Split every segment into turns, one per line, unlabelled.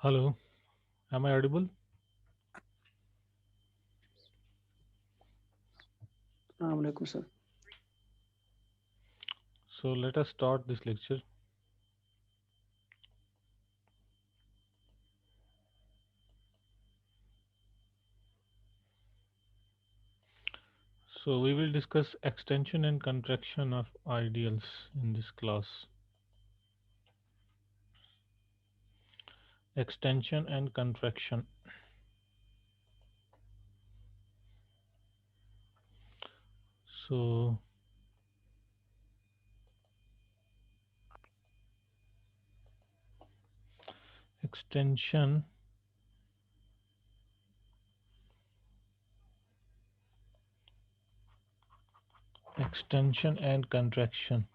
Hello, am I audible?
Assalamualaikum, sir.
So let us start this lecture. So we will discuss extension and contraction of ideals in this class. Extension and contraction. So extension, extension and contraction.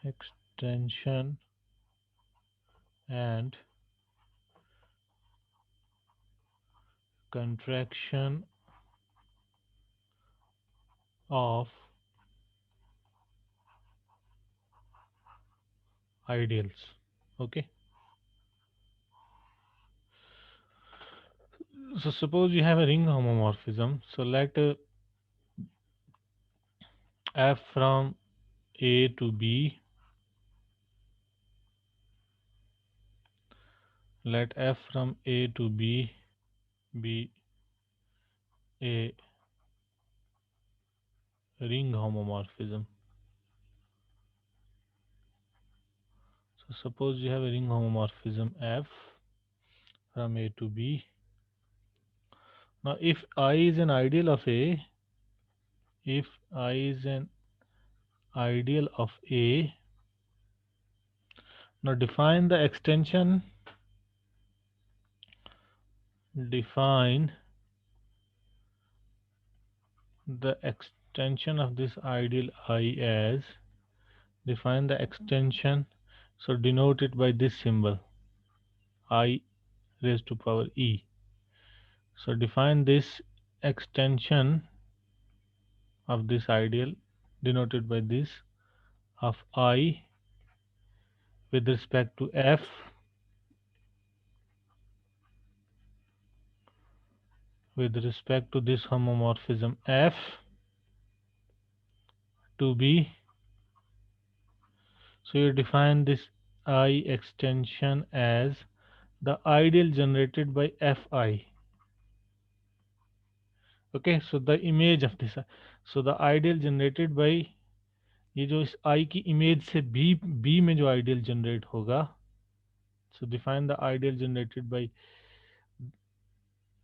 Extension and contraction of ideals. Okay. So suppose you have a ring homomorphism. So let f from A to B, let f from A to B be a ring homomorphism. So suppose you have a ring homomorphism f from A to B. Now if I is an ideal of A, if I is an ideal of A, now define the extension of this ideal I as, define the extension, so denote it by this symbol I raised to power E. So define this extension of this ideal denoted by this of I with respect to f with respect to this homomorphism f to be. So you define this I extension as the ideal generated by fi. Okay, so the image of this, so the ideal generated by, ये जो इस I की image से B में जो ideal generate होगा, so define the ideal generated by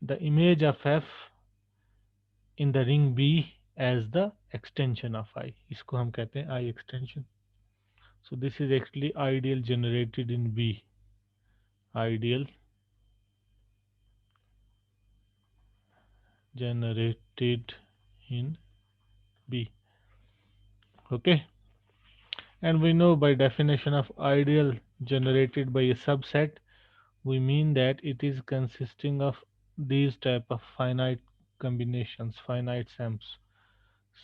the image of f in the ring B as the extension of I. इसको हम कहते हैं I extension. So this is actually ideal generated in B. Ideal generated in B. Okay. And we know by definition of ideal generated by a subset, we mean that it is consisting of these type of finite combinations, finite sums.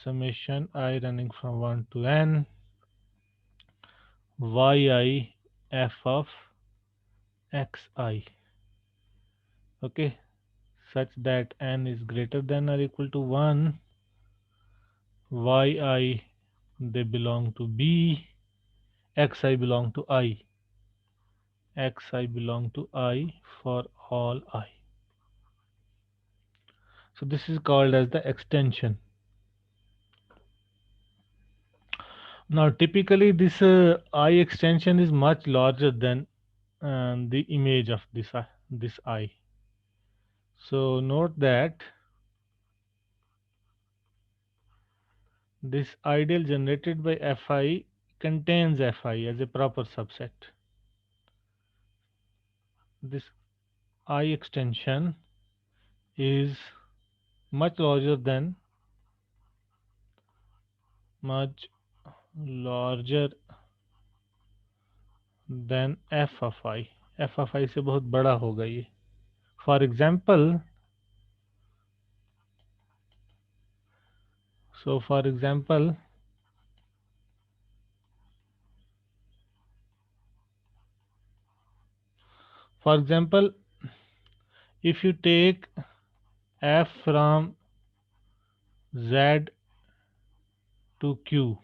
Summation I running from 1 to n, yi f of xi. Okay, such that n is greater than or equal to 1, yi they belong to B, xi belong to I, xi belong to I for all I. So this is called as the extension. Now typically this I extension is much larger than the image of this I. So note that this ideal generated by Fi contains Fi as a proper subset. This I extension is much larger than much larger than f of I. f of I से बहुत बड़ा होगा ये. For example, for example, For example, if you take f from z to q,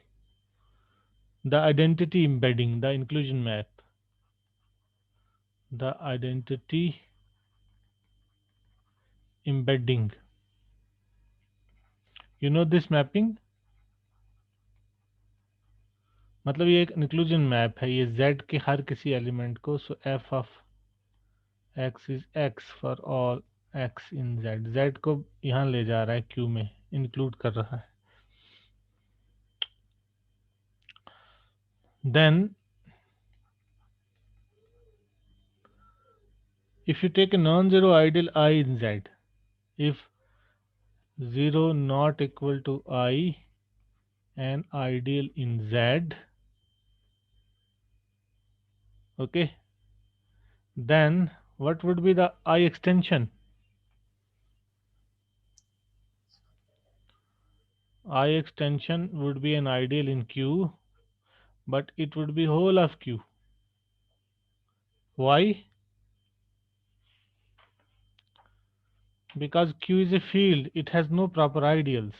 the identity embedding, the inclusion map, the identity embedding, you know this mapping, मतलब ये एक inclusion map है, ये z के हर किसी एलिमेंट को, सो f of x is x for all x in z, z को यहाँ ले जा रहा है q में, इंक्लूड कर रहा है. Then if you take a non-zero ideal I in z, if 0 not equal to I, an ideal in z, okay, then what would be the I extension? I extension would be an ideal in q, but it would be whole of q. Why? Because q is a field, it has no proper ideals,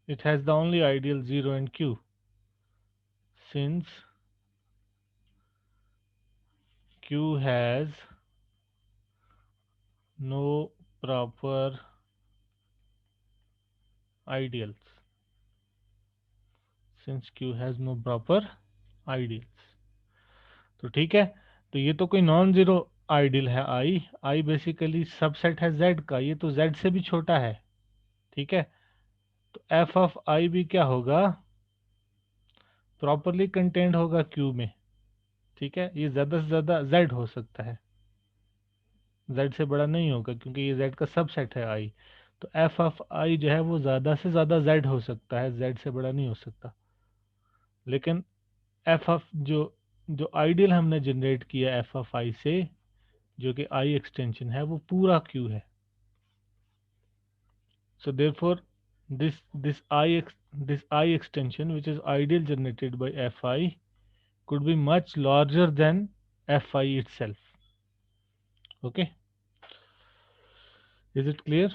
it has the only ideal 0 and q. Since q has no proper ideals, since q has no proper ideals, तो ठीक है, तो ये तो कोई non zero ideal है I basically subset है z का, ये तो z से भी छोटा है. ठीक है, तो f ऑफ आई भी क्या होगा, प्रॉपरली कंटेंट होगा q में. ठीक है, ये ज़्यादा से ज़्यादा z हो सकता है, z से बड़ा नहीं होगा क्योंकि ये z का सबसेट है i. तो f ऑफ i जो है वो ज़्यादा से ज़्यादा z हो सकता है, z से बड़ा नहीं हो सकता. लेकिन f ऑफ जो आइडियल हमने जनरेट किया f ऑफ i से, जो कि i एक्सटेंशन है, वो पूरा q है. So therefore this I extension, which is ideal generated by fi, could be much larger than fi itself. Okay, is it clear?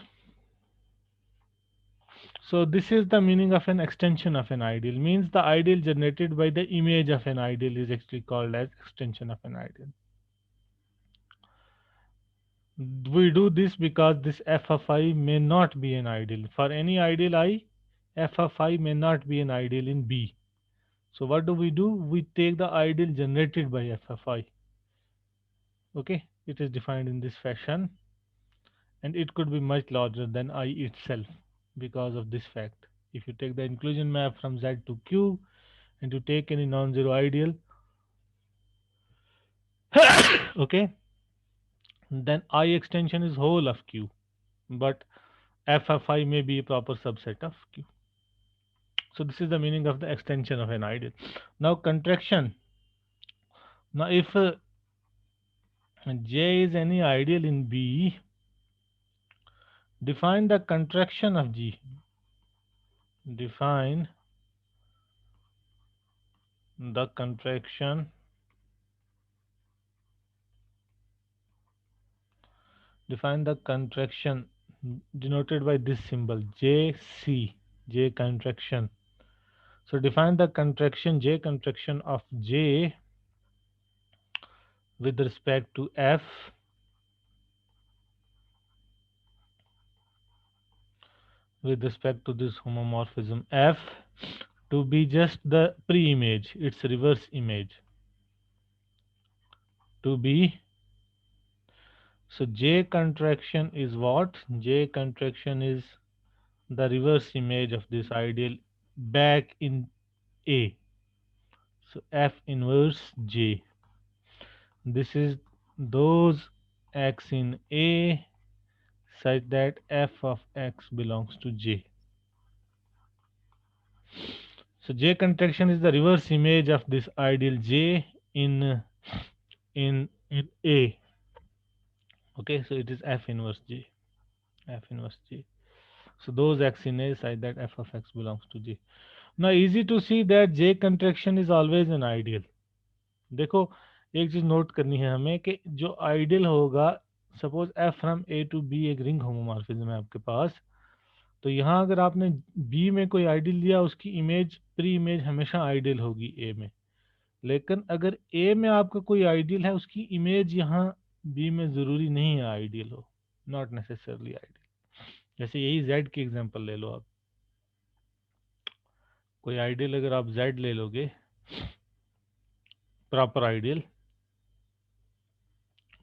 So this is the meaning of an extension of an ideal, means the ideal generated by the image of an ideal is actually called as extension of an ideal. We do this because this f of I may not be an ideal. For any ideal I, f of I may not be an ideal in B. So what do? We take the ideal generated by f of I. Okay, it is defined in this fashion, and it could be much larger than I itself because of this fact. If you take the inclusion map from Z to Q and you take any non-zero ideal, okay, then I extension is whole of Q, but f of I may be a proper subset of Q. So this is the meaning of the extension of an ideal. Now contraction. Now if J is any ideal in B, define the contraction of G. Define the contraction denoted by this symbol JC, J contraction. So define the contraction, J contraction of J with respect to F with respect to this homomorphism F to be just the pre-image, its reverse image, to be. So J contraction is what? J contraction is the reverse image of this ideal back in A. So F inverse J. This is those x in A such that f of x belongs to J. So J contraction is the reverse image of this ideal J in A. Okay, so it is F inverse J. F inverse J. So those x in A such that f of x belongs to J. Now easy to see that J contraction is always an ideal. देखो एक चीज note करनी है हमें कि जो ideal होगा, suppose F from A to B एक रिंग होमोमॉर्फिज्म है आपके पास, तो यहाँ अगर आपने बी में कोई आइडियल लिया, उसकी इमेज प्री इमेज हमेशा आइडियल होगी ए में। लेकिन अगर ए में आपका कोई आइडियल है, उसकी इमेज यहाँ बी में जरूरी नहीं है आइडियल हो, नॉट नेसेसरली आइडियल। जैसे यही जेड की एग्जांपल ले लो आप, कोई आइडियल अगर आप जेड ले लोगे प्रॉपर आइडियल,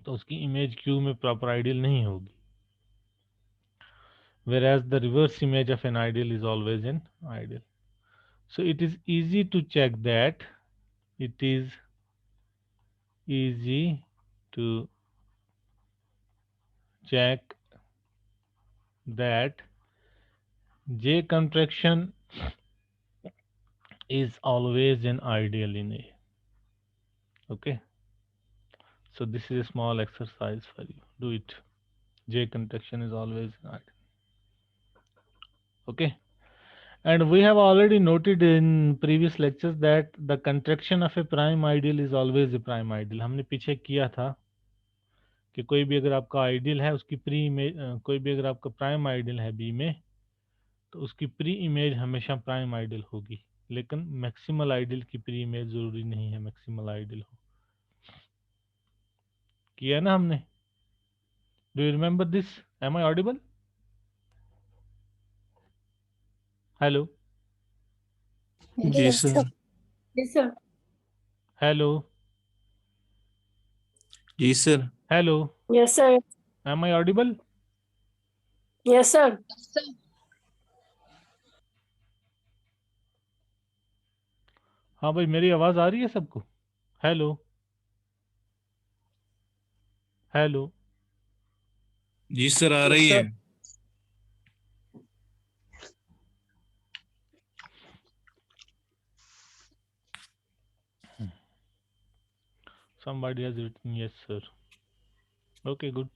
तो उसकी इमेज क्यू में प्रॉपर आइडियल नहीं होगी, whereas the reverse image of an ideal is always an ideal. So it is easy to check that, it is easy to check that J contraction is always an ideal in A. Okay, so this is a small exercise for you, do it. J contraction is always an ideal. Okay, and we have already noted in previous lectures that the contraction of a prime ideal is always a prime ideal. हमने पीछे किया था कि कोई भी अगर आपका ideal है, उसकी प्री इमेज, कोई भी अगर आपका प्राइम आइडियल है बी में, तो उसकी प्री इमेज हमेशा प्राइम आइडियल होगी, लेकिन मैक्सिमल आइडियल की प्री इमेज जरूरी नहीं है मैक्सिमल आइडियल हो। किया ना हमने? Do you remember this? Am I audible? Hello
जी सर।
Yes, sir.
हेलो
जी sir.
Hello,
Yes, sir.
Am I audible?
Yes, sir.
हाँ भाई, मेरी आवाज आ रही है सबको? हेलो हेलो
जी सर, आ
Yes,
रही
sir.
है।
somebody has written yes sir. Okay, good.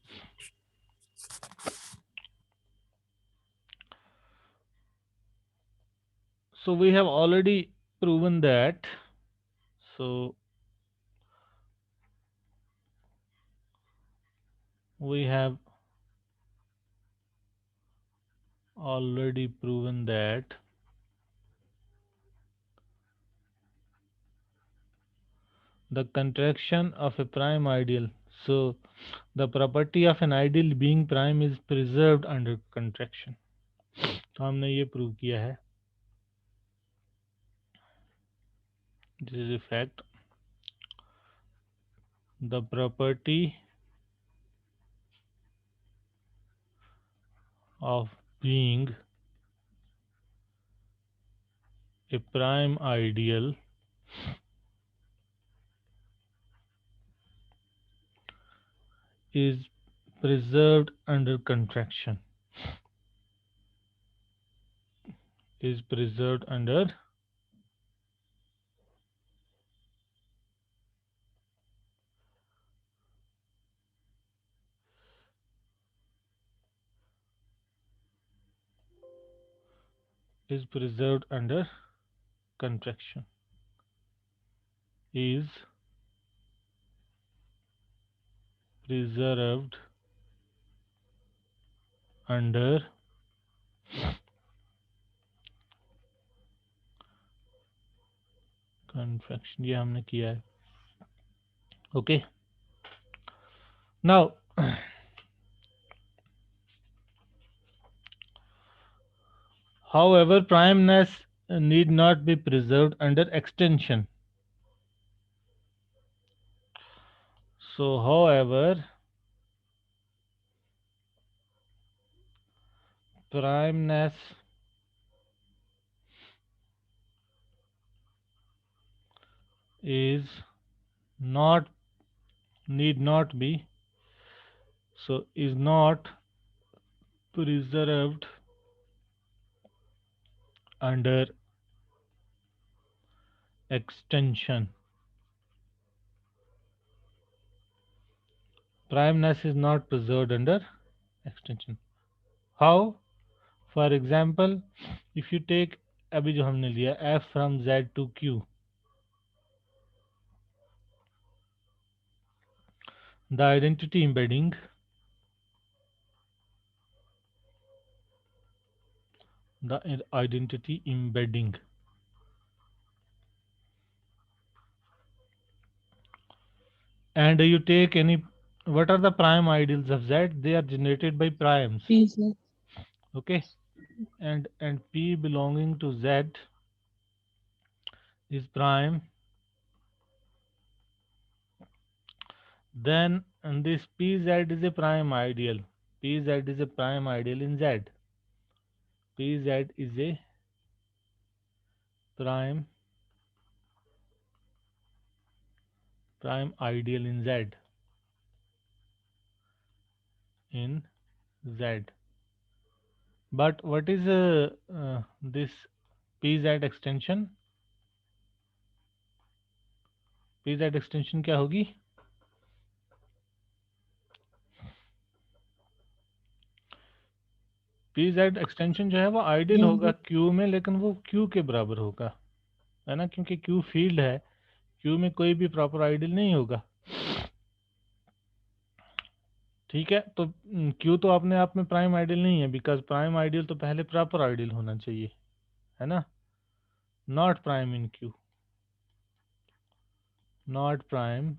So we have already proven that, so we have already proven that the contraction of a prime ideal, so the property of an ideal being prime is preserved under contraction. तो हमने ये prove किया है, this is a fact, the property of being a prime ideal is preserved under contraction, is preserved under is preserved under contraction, is preserved under contraction, ये हमने किया है. Okay, now however primeness need not be preserved under extension. So however primeness is not, need not be, so is not preserved under extension. Primeness is not preserved under extension. How? For example, if you take अभी जो हमने लिया f from z to q, the identity embedding and you take any, what are the prime ideals of Z? They are generated by primes.
P, sir.
Okay, and P belonging to Z is prime, then and this PZ is a prime ideal. PZ is a prime ideal in Z. PZ is a prime ideal in Z. But what is this PZ extension? PZ extension क्या होगी? PZ extension जो है वो ideal होगा Q में, लेकिन वो Q के बराबर होगा, है ना, क्योंकि Q फील्ड है, Q में कोई भी प्रॉपर आइडियल नहीं होगा। ठीक है, तो Q तो अपने आप में प्राइम आइडियल नहीं है, बिकॉज प्राइम आइडियल तो पहले प्रॉपर आइडियल होना चाहिए, है ना। Not prime in Q, not prime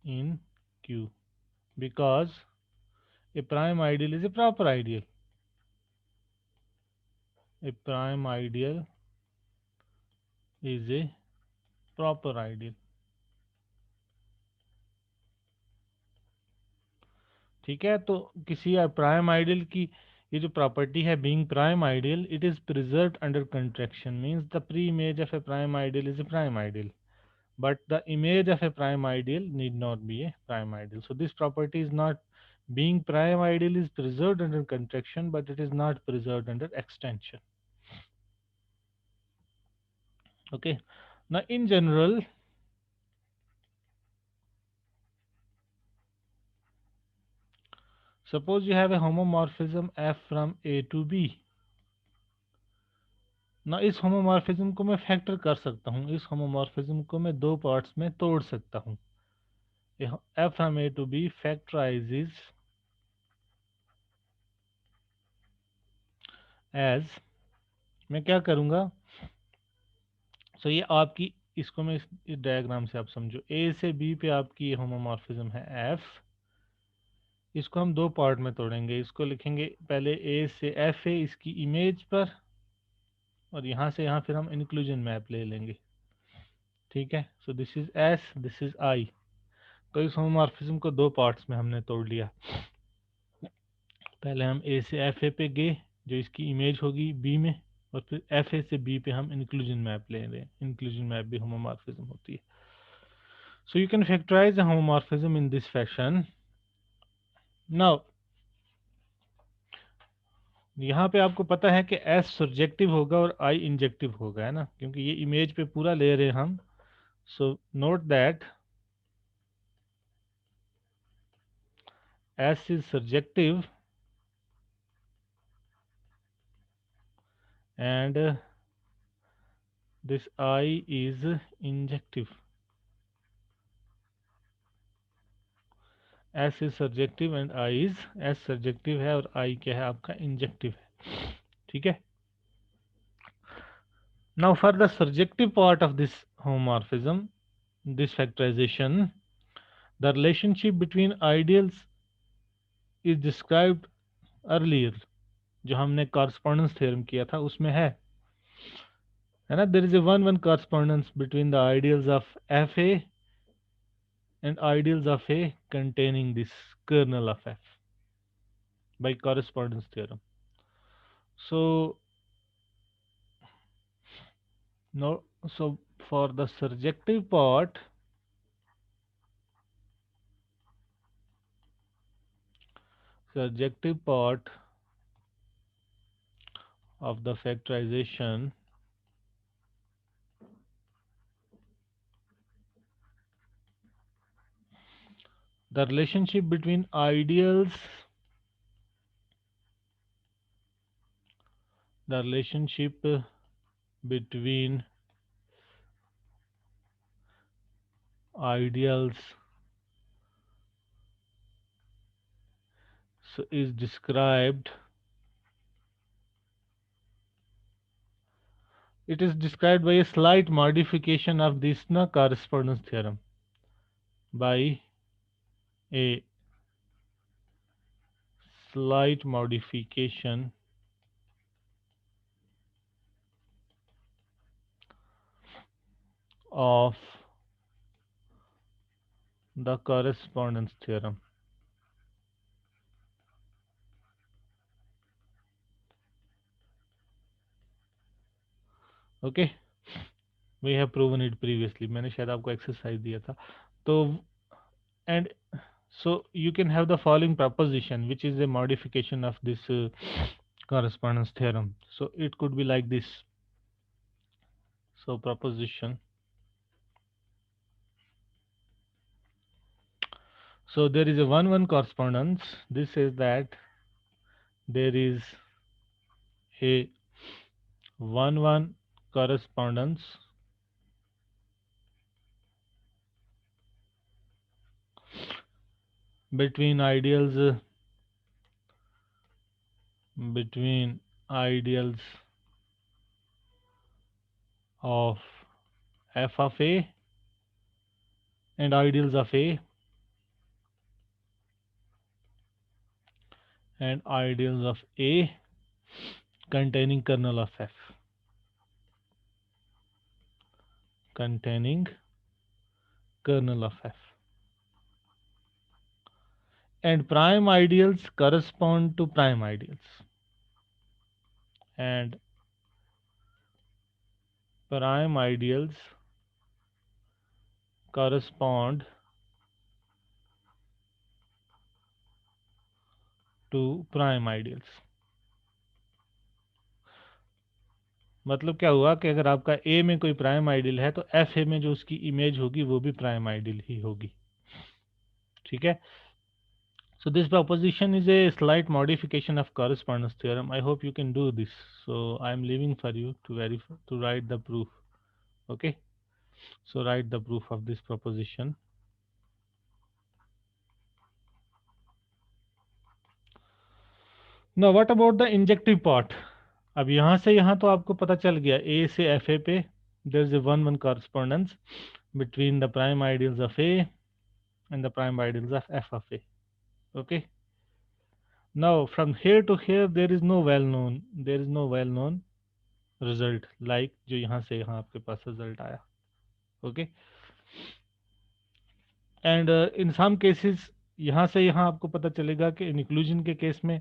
in Q, because a prime ideal is a proper ideal. A prime ideal is a proper ideal. ठीक है, तो किसी प्राइम आइडियल की ये जो प्रॉपर्टी है, being prime ideal, it is preserved under contraction, means the pre image of A prime ideal is a prime ideal, but the image of a prime ideal need not be a prime ideal. So this property is not, being prime ideal is preserved under contraction, but it is not preserved under extension. Okay, now in general, suppose you have a homomorphism f from A to B. ना इस homomorphism को मैं factor कर सकता हूँ, इस homomorphism को मैं दो पार्ट्स में तोड़ सकता हूँ। f from A to B factorizes as, मैं क्या करूँगा, सो ये आपकी, इसको मैं इस डायग्राम से आप समझो, A से B पे आपकी ये होमोमॉर्फिज्म है f, इसको हम दो पार्ट में तोड़ेंगे, इसको लिखेंगे पहले A से F है इसकी इमेज पर, और यहाँ से यहाँ फिर हम इंक्लूजन मैप ले लेंगे। ठीक है, so this is S, this is I। तो इस होमोमॉर्फिज्म को दो पार्ट्स में हमने तोड़ लिया। पहले हम A से FA पे गए जो इसकी इमेज होगी B में, और फिर FA से B पे हम इंक्लूजन मैप ले रहे हैं। इंक्लूजन मैप भी होमोमॉर्फिज्म होती है। So you can factorize a homomorphism in this fashion. Now यहाँ पे आपको पता है कि S सर्जेक्टिव होगा और I इंजेक्टिव होगा, है ना, क्योंकि ये इमेज पे पूरा ले रहे हैं हम। So note that S is surjective and this I is injective. S is surjective and I is, S surjective है और I क्या है आपका इंजेक्टिव है। ठीक है, now for the surjective part of this homomorphism, this factorization, the relationship between ideals is described earlier, जो हमने correspondence theorem किया था उसमें है ना, there is a one correspondence between the ideals of FA and ideals of A containing this kernel of F by correspondence theorem. So no, so for the surjective part, of the factorization, the relationship between ideals, the relationship between ideals so is described, it is described by a slight modification of this correspondence theorem, by a slight modification of the correspondence theorem. Okay, we have proven it previously. मैंने शायद आपको exercise दिया था. तो and so you can have the following proposition which is a modification of this correspondence theorem. So it could be like this. So proposition. So there is a 1-1 correspondence. This says that there is a 1-1 correspondence between ideals of f of a and ideals of a and ideals of a containing kernel of f, containing kernel of f, and prime ideals correspond to prime ideals, and prime ideals correspond to prime ideals. मतलब क्या हुआ कि अगर आपका A में कोई prime ideal है तो FA में जो उसकी इमेज होगी वो भी प्राइम आइडियल ही होगी. ठीक है. So this proposition is a slight modification of correspondence theorem. I hope you can do this. So I am leaving for you to verify, to write the proof. Okay. So write the proof of this proposition. Now what about the injective part? अब यहाँ से यहाँ तो आपको पता चल गया A से FA पे there is a 1-1 correspondence between the prime ideals of A and the prime ideals of F of A. Okay. Now from here to here there is no well-known result like जो यहाँ से यहाँ आपके पास result आया. Okay. And in some cases यहाँ से यहाँ आपको पता चलेगा कि इंक्लूजन के केस में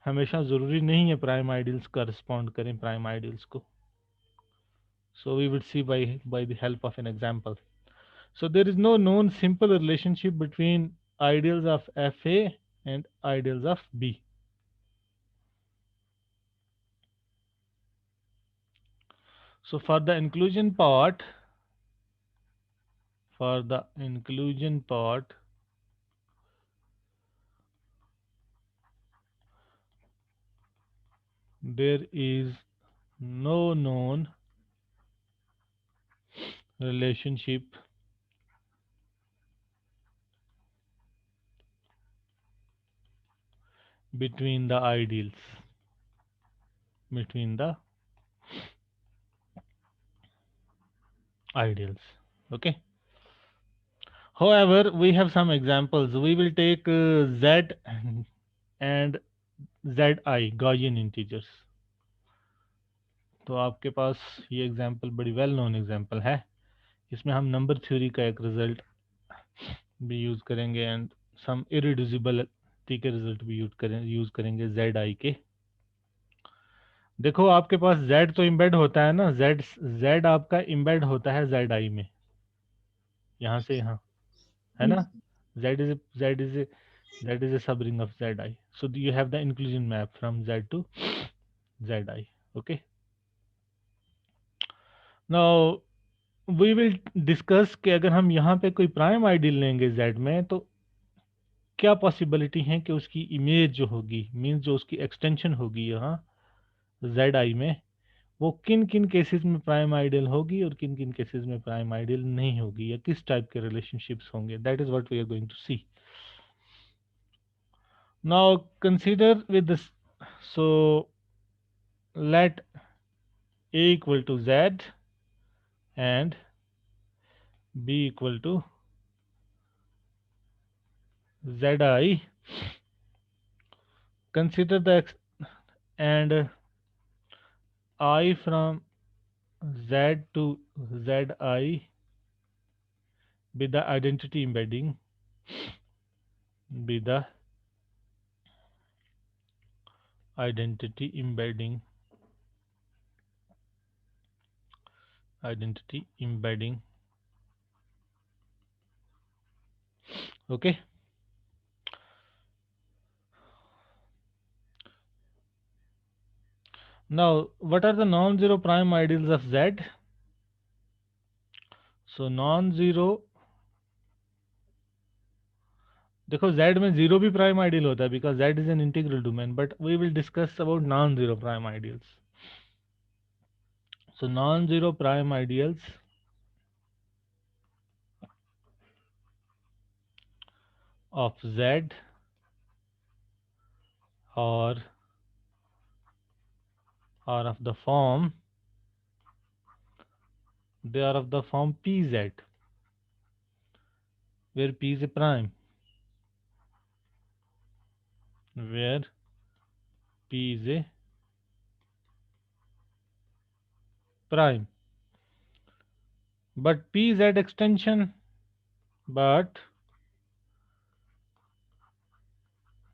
हमेशा ज़रूरी नहीं है प्राइम आइडियल्स करस्पॉन्ड करें प्राइम आइडियल्स को. So we will see by the help of an example. So there is no known simple relationship between ideals of FA and ideals of B. So for the inclusion part, there is no known relationship between the ideals, okay. However, we have some examples. We will take Z and Zi Gaussian integers. तो आपके पास ये example बड़ी well known example है. इसमें हम number theory का एक result भी यूज करेंगे एंड सम इरिड्यूसिबिलिटी के रिजल्ट भी यूज करेंगे Zi के. देखो आपके पास Z तो इम्बेड होता है ना, Z आपका इम्बेड होता है Zi में, यहाँ से यहाँ है ना. Z is a subring of Zi. So you have the inclusion map from Z to Zi. Okay. Now we will discuss कि अगर हम यहाँ पे कोई प्राइम आइडियल लेंगे Z में तो क्या पॉसिबिलिटी है कि उसकी इमेज जो होगी, मीन्स जो उसकी एक्सटेंशन होगी यहाँ Zi में, वो किन किन केसेस में प्राइम आइडियल होगी और किन किन केसेस में प्राइम आइडियल नहीं होगी, या किस टाइप के रिलेशनशिप्स होंगे. That is what we are going to see. Now consider with this, so let A equal to Z and B equal to Zi. Consider the and I from Z to Zi with the identity embedding, with the identity embedding, okay. Now what are the non-zero prime ideals of Z? So non-zero, देखो Z में zero भी prime ideal होता है because Z is an integral domain, but we will discuss about non-zero prime ideals. So non-zero prime ideals of Z or are of the form, they are of the form Pz, where P is a prime, where P is a prime. But Pz extension, but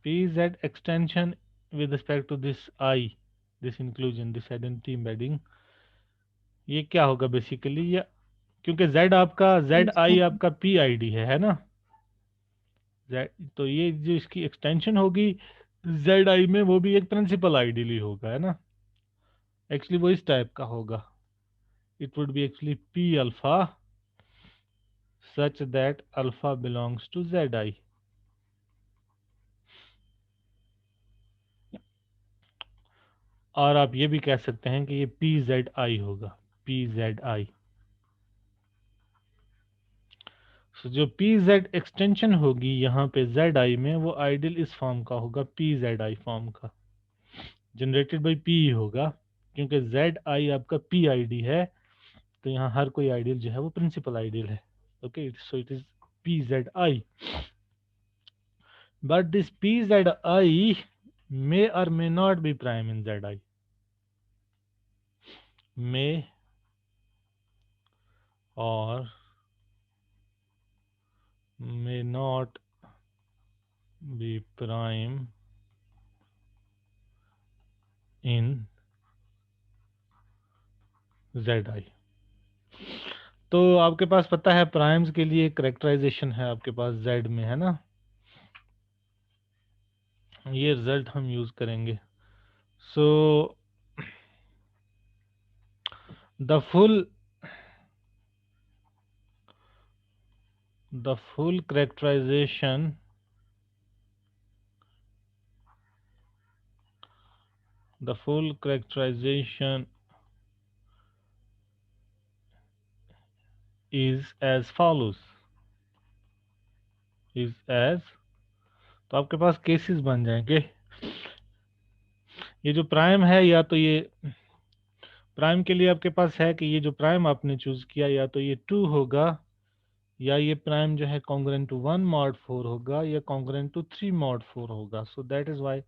Pz extension with respect to this I, this inclusion, this identity embedding, ये क्या होगा basically, ये क्योंकि Z आपका Zi आपका PID है ना, Z, तो ये जो इसकी एक्सटेंशन होगी Zi में वो भी एक प्रिंसिपल आइडियली होगा, है ना. एक्चुअली वो इस टाइप का होगा, it would be actually P alpha such that alpha belongs to Zi. और आप ये भी कह सकते हैं कि ये PZI होगा, PZI. So, जो PZ एक्सटेंशन होगी यहाँ पे Zi में, वो आइडियल इस फॉर्म का होगा, PZI फॉर्म का, जनरेटेड बाई P होगा, क्योंकि Zi आपका PID है, तो यहाँ हर कोई आइडियल जो है वो प्रिंसिपल आइडियल है. Okay, so it is PZI. But this PZI may or may not be prime in Zi. May or may not be prime in Zi. तो आपके पास पता है प्राइम्स के लिए करेक्टराइजेशन है आपके पास Z में, है ना. ये रिजल्ट हम यूज करेंगे. So the full characterization is as follows, तो आपके पास केसेस बन जाएंगे. ये जो प्राइम है, या तो ये प्राइम के लिए आपके पास है कि ये जो प्राइम आपने चूज किया, या तो ये 2 होगा, या ये प्राइम जो है कॉन्ग्रुएंट टू 1 mod 4 होगा, या कॉन्ग्रुएंट टू 3 mod 4 होगा. So that is why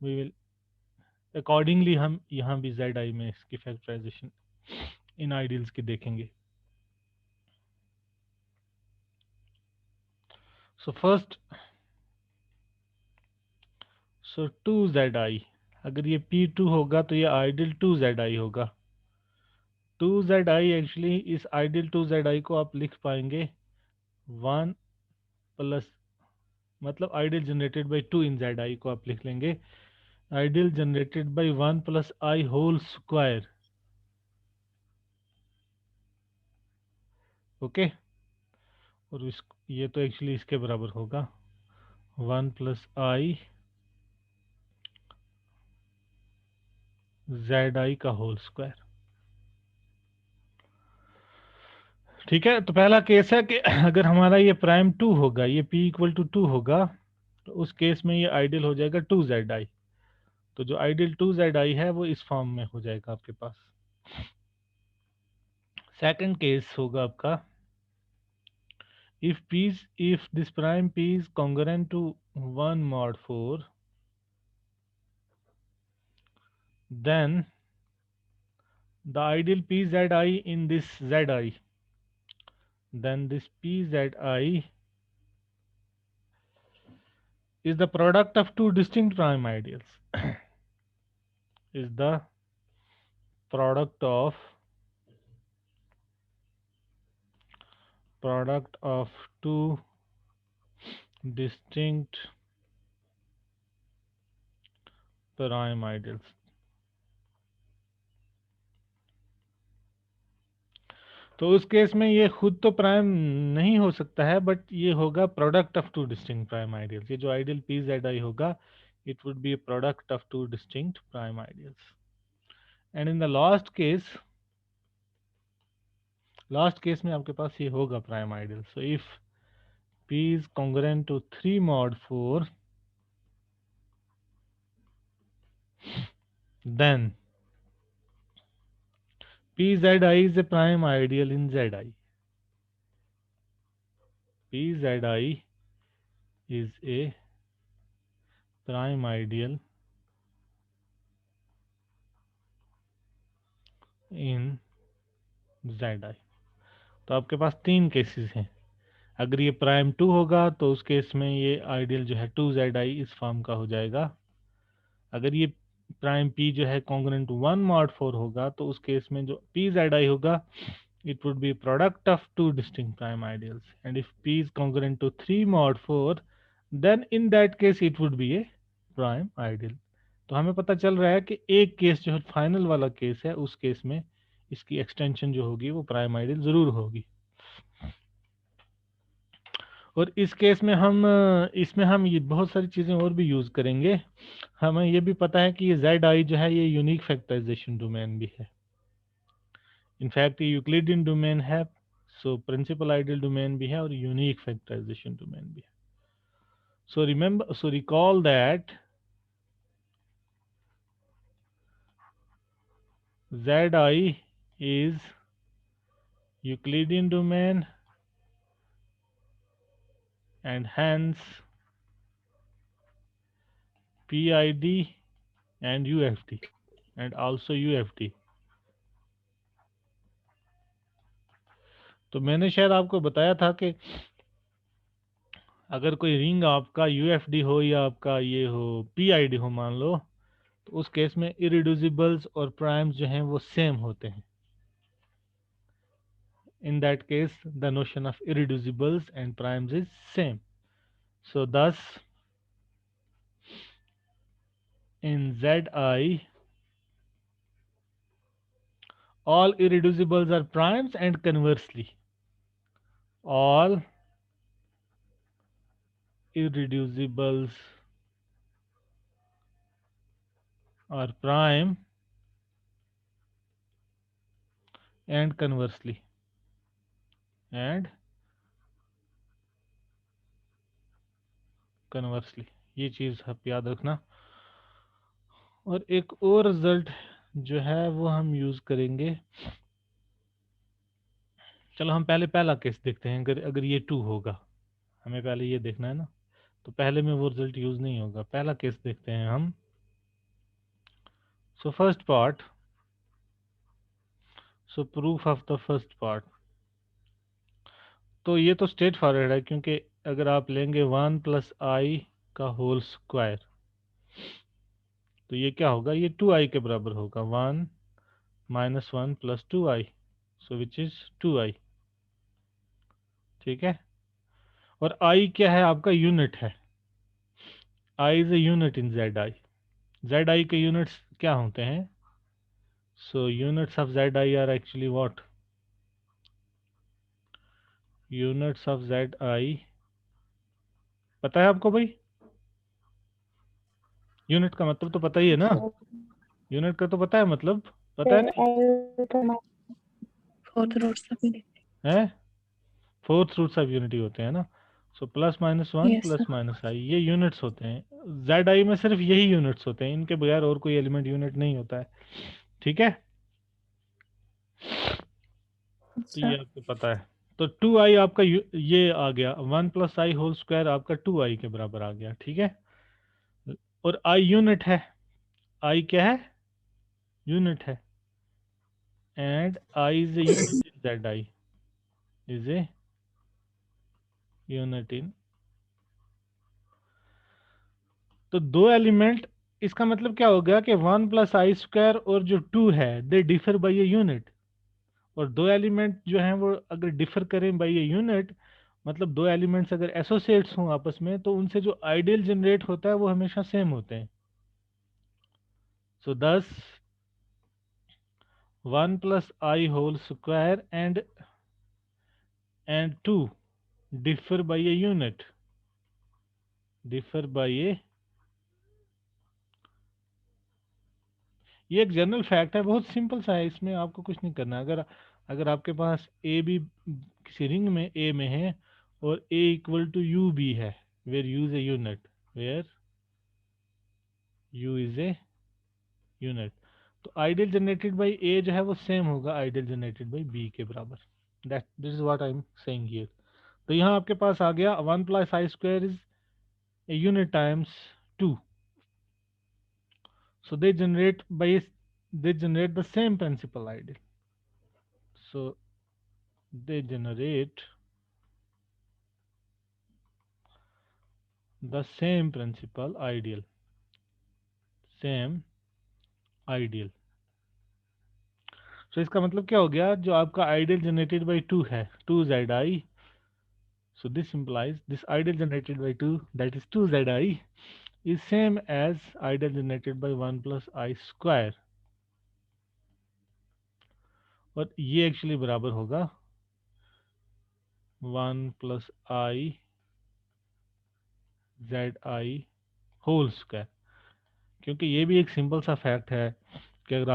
we will accordingly हम यहाँ भी Zi में इसकी फैक्टराइजेशन इन आइडियल्स की देखेंगे. सो फर्स्ट, सो 2Zi, अगर ये P2 होगा तो ये आइडियल 2Zi होगा. 2Zi एक्चुअली इस आइडियल 2Zi को आप लिख पाएंगे 1 प्लस, मतलब ideal generated by 2 in Zi को आप लिख लेंगे ideal generated by 1 plus I whole square. Okay, और ये तो एक्चुअली इसके बराबर होगा 1 प्लस I Zi का होल स्क्वायर. ठीक है, तो पहला केस है कि अगर हमारा ये प्राइम 2 होगा, ये P इक्वल टू 2 होगा, तो उस केस में ये आइडियल हो जाएगा 2zi। तो जो आइडियल 2zi है वो इस फॉर्म में हो जाएगा आपके पास। सेकंड केस होगा आपका if this prime p is congruent to 1 mod 4, then the ideal pzi in this zi, then this pzi is the product of two distinct prime ideals is the product of two distinct prime ideals। तो उस case में ये खुद तो prime नहीं हो सकता है, बट ये होगा product of two distinct prime ideals. ये जो आइडियल pzi होगा, it would be a product of two distinct prime ideals। and in the last case में आपके पास ये होगा prime ideal. so if p is congruent to 3 mod 4, then pzi is a prime ideal in zi। pzi is a prime ideal in zi। तो आपके पास 3 cases हैं। अगर ये prime 2 होगा तो उस केस में ये आइडियल जो है 2zi इस फॉर्म का हो जाएगा। अगर ये प्राइम p जो है कॉन्ग्रुएंट टू 1 mod 4 होगा तो उस केस में जो pzi होगा, it would be product of two distinct prime ideals। and if p is congruent to 3 mod 4, then in that case it would be a prime ideal। तो हमें पता चल रहा है कि एक केस जो फाइनल वाला केस है, उस केस में इसकी एक्सटेंशन जो होगी वो प्राइम आइडियल जरूर होगी। और इस केस में इसमें हम ये बहुत सारी चीज़ें और भी यूज़ करेंगे। हमें ये भी पता है कि ये zi जो है ये यूनिक फैक्टराइजेशन डोमेन भी है। इनफैक्ट ये यूक्लिडियन डोमेन है, सो प्रिंसिपल आइडियल डोमेन भी है और यूनिक फैक्टराइजेशन डोमेन भी है। So recall that zi is Euclidean domain and hence PID and UFD and also UFD। तो मैंने शायद आपको बताया था कि अगर कोई रिंग आपका UFD हो या आपका ये हो PID हो मान लो, तो उस केस में इरिड्यूसिबल्स और प्राइम्स जो हैं वो सेम होते हैं। In that case the notion of irreducibles and primes is same। So thus in Zi all irreducibles are primes and conversely all irreducibles are prime and conversely ये चीज आप याद रखना। और एक और रिजल्ट जो है वो हम यूज करेंगे। चलो हम पहले पहला केस देखते हैं। अगर ये 2 होगा, हमें पहले ये देखना है ना, तो पहले में वो रिजल्ट यूज नहीं होगा। पहला केस देखते हैं हम। So first part, so proof of the first part. तो ये तो स्ट्रेट फॉरवर्ड है, क्योंकि अगर आप लेंगे 1 + i का होल स्क्वायर, तो ये क्या होगा, ये 2i के बराबर होगा। 1 - 1 + 2i, so which is 2i। ठीक है। और i क्या है, आपका यूनिट है। i is a unit in zi। zi के यूनिट्स क्या होते हैं? So units of zi are actually what? Units of zi पता है आपको भाई? यूनिट का मतलब तो पता ही है ना? यूनिट का तो पता है मतलब, पता है नहीं?
फोर्थ रूट्स
है, फोर्थ रूट्स ऑफ यूनिटी होते हैं ना। So plus minus one
Yes,
plus
sir.
Minus i, ये यूनिट्स होते हैं। जेड आई में सिर्फ यही यूनिट्स होते हैं, इनके बगैर और कोई एलिमेंट यूनिट नहीं होता है। ठीक है, तो ये
Sir.
आपको पता है। तो 2i आपका ये आ गया, 1 + i होल स्क्वायर आपका 2i के बराबर आ गया। ठीक है, और i यूनिट है, i क्या है, यूनिट है, and i is a unit in Z I, is a unit इन। तो दो एलिमेंट, इसका मतलब क्या हो गया कि 1 + i² और जो 2 है they differ by a unit. और दो एलिमेंट जो हैं वो अगर डिफर करें बाई ए यूनिट, मतलब दो एलिमेंट्स अगर एसोसिएट्स हों आपस में, तो उनसे जो आइडियल जनरेट होता है वो हमेशा सेम होते हैं। सो दस 1 + i whole square and 2 differ by a unit, differ by a, ये एक जनरल फैक्ट है, बहुत सिंपल सा है, इसमें आपको कुछ नहीं करना। अगर अगर आपके पास ए बी किसी रिंग में ए में है और A equal to u B है, where u is a unit, where u is a unit, तो आइडियल जनरेटेड बाय ए जो है वो सेम होगा आइडियल जनरेटेड बाय बी के बराबर। That this is what I am saying here. तो यहाँ आपके पास आ गया 1 + i² is a unit times 2, so they generate the same principal ideal, so they generate the same principal ideal, same ideal। so इसका मतलब क्या हो गया, जो आपका आइडियल जनरेटेड बाय 2 है 2zi, so this implies this ideal generated by 2, that is 2zi, is same as ideal generated by 1 + i², और ये एक्चुअली बराबर होगा 1 + i होल स्क्वायर, क्योंकि ये भी एक सिंपल सा फैक्ट है कि अगर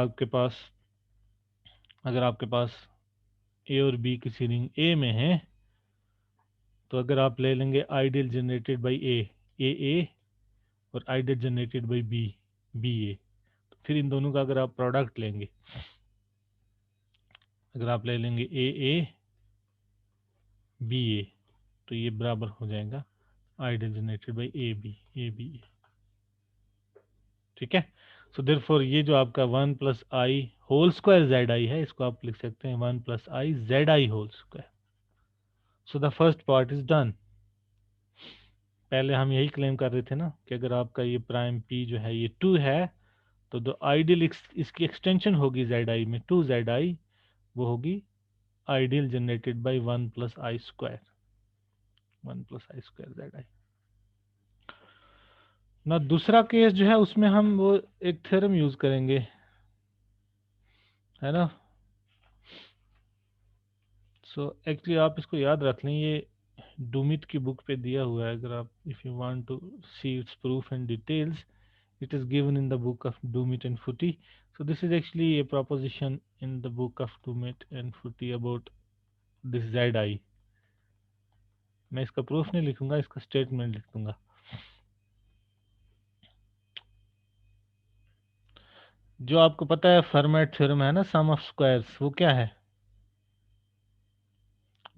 आपके पास ए और बी किसी रिंग ए में है, तो अगर आप ले लेंगे आइडियल जनरेटेड बाय ए और आइडियल जनरेटेड बाय बी ए, तो फिर इन दोनों का अगर आप प्रोडक्ट लेंगे, अगर आप ले लेंगे ए बी ए, तो ये बराबर हो जाएगा ideal generated by A B A. ठीक है, सो देयरफॉर ये जो आपका 1 + i होल स्क्वायर zi है, इसको आप लिख सकते हैं 1 + i zi whole square. So the first part is done. पहले हम यही क्लेम कर रहे थे ना कि अगर आपका ये प्राइम p जो है ये 2 है, तो जो आइडियल इसकी एक्सटेंशन होगी zi में 2zi, वो होगी ideal generated bye 1 + i², 1 + i² zi। ना दूसरा केस जो है उसमें हम वो एक थ्योरम यूज करेंगे, है ना। सो एक्चुअली आप इसको याद रख लें, ये डूमिट की बुक पे दिया हुआ है, अगर आप if you want to see its proof and details, it is given in the book of Dumit and Foote. So this is actually a proposition in the book of Dumit and Foote about this zi। मैं इसका proof नहीं लिखूंगा, इसका statement लिख दूंगा। जो आपको पता है फर्मेट थ्योरम है ना, सम ऑफ स्क्वायर्स, वो क्या है,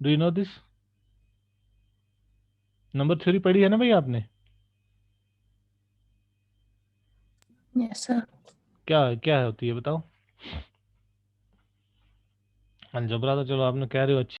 do you know this? Number theory पढ़ी है ना भाई आपने?
Yes, sir.
क्या क्या होती है बताओ। अलजबरा तो चलो आपने कह रहे हो अच्छी